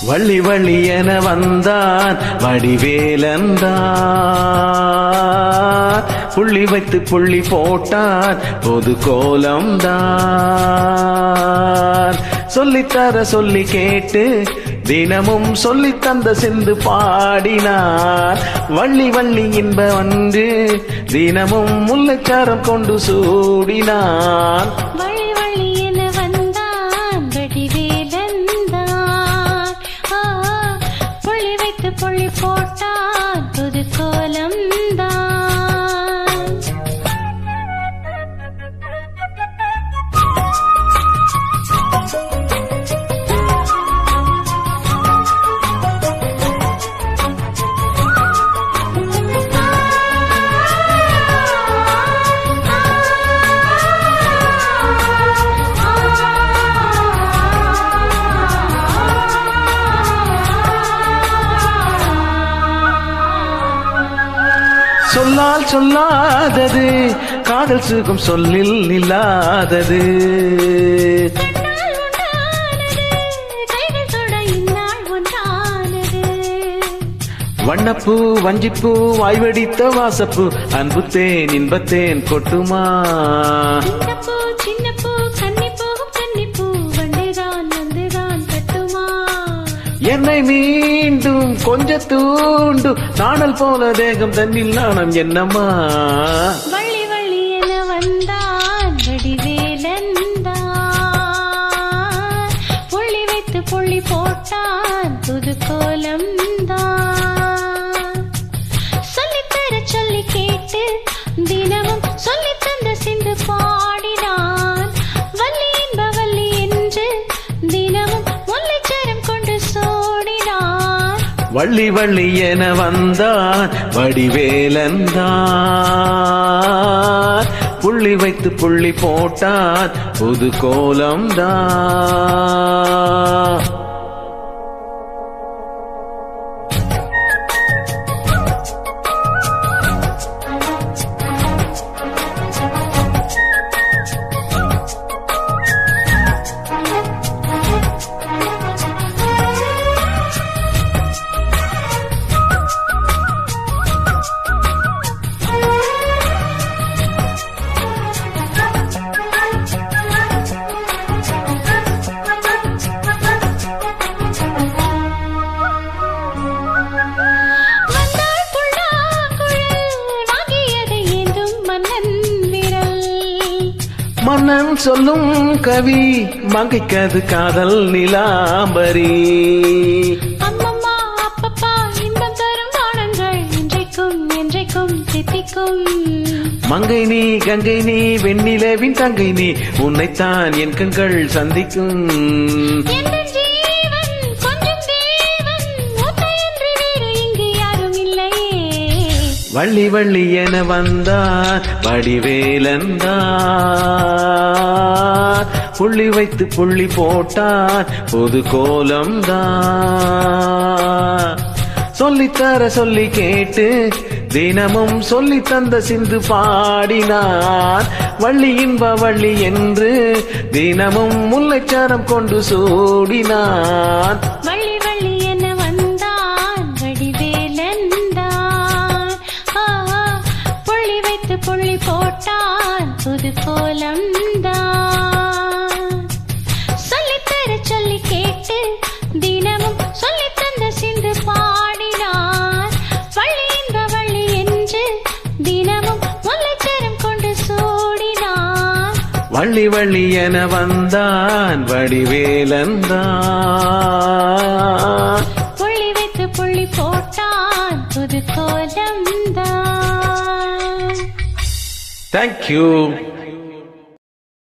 வள்ளி வள்ளி என வந்தான் வடிவேலந்தான், புள்ளி வைத்து புள்ளி போட்டான் பொது கோலம்தான். சொல்லித்தர சொல்லி கேட்டு தினமும் சொல்லி தந்த சிந்து பாடினார். வள்ளி வள்ளி இன்ப ஒன்று தினமும் முல்லைச்சாரம் கொண்டு சூடினான். புள்ளி போட்டான் புது கோலம்தான். சொல்லால் சொல்லாதது காதல் சுகம் சொல்லில் இல்லாதது. வண்ணப்பூ வஞ்சிப்பூ வாய்வடித்த வாசப்பூ அன்பு தேன் இன்பத்தேன் கொட்டுமா. என்னை மீண்டும் கொஞ்ச தூண்டு நாணல் போல தேகம் தன்னில் நாணம் என்னம்மா. வள்ளி வள்ளி என வந்தான் வடிவேலந்தான், புள்ளி வைத்து புள்ளி போட்டான் புது கோலம்தான். சொல்லித்தர சொல்லி கேட்டு தினமும் சொல்லி தந்த சிந்து பாடினான். வள்ளி என்ப வள்ளி என்று தினமும் முல்லைச்சரம் கொண்டு சோடினான். வள்ளி வள்ளி என வந்தான் வடிவேலந்தான், புள்ளி வைத்து புள்ளி போட்டான் புது கோலம்தான். மன்னன் சொல்லும் கவி மங்கைக்கது காதல் நிலாம்பரி. அம்மம்மா அப்பப்பா இன்பம் தரும் வானங்கள் இன்றைக்கும் என்றைக்கும் தித்திக்கும். மங்கை நீ கங்கை நீ வெண்ணிலவின் தங்கை நீ, உன்னைத்தான் என் கண்கள் சந்திக்கும். வள்ளி வள்ளி என வந்தான் வடிவேலந்தான், புள்ளி வைத்து புள்ளி போட்டான் புது கோலம்தான். சொல்லித்தர சொல்லி கேட்டு தினமும் சொல்லி தந்த சிந்து பாடினான். வள்ளி இன்ப வள்ளி என்று தினமும் முல்லைச்சாரம் கொண்டு சூடினான். வள்ளி வள்ளி என வந்தான் வடிவேலந்தான், புள்ளி வைத்து புள்ளி போட்டான் புது கோலம்தான். சொல்லித்தர சொல்லி கேட்டு தினமும் சொல்லி தந்த சிந்து பாடினான். வள்ளி இன்ப வள்ளி என்று தினமும் முல்லைச்சரம் கொண்டு சூடினான். வள்ளி வள்ளி என வந்தான் வடிவேலந்தான், புள்ளி வைத்து புள்ளி போட்டான் புது கோலம்தான். Thank you.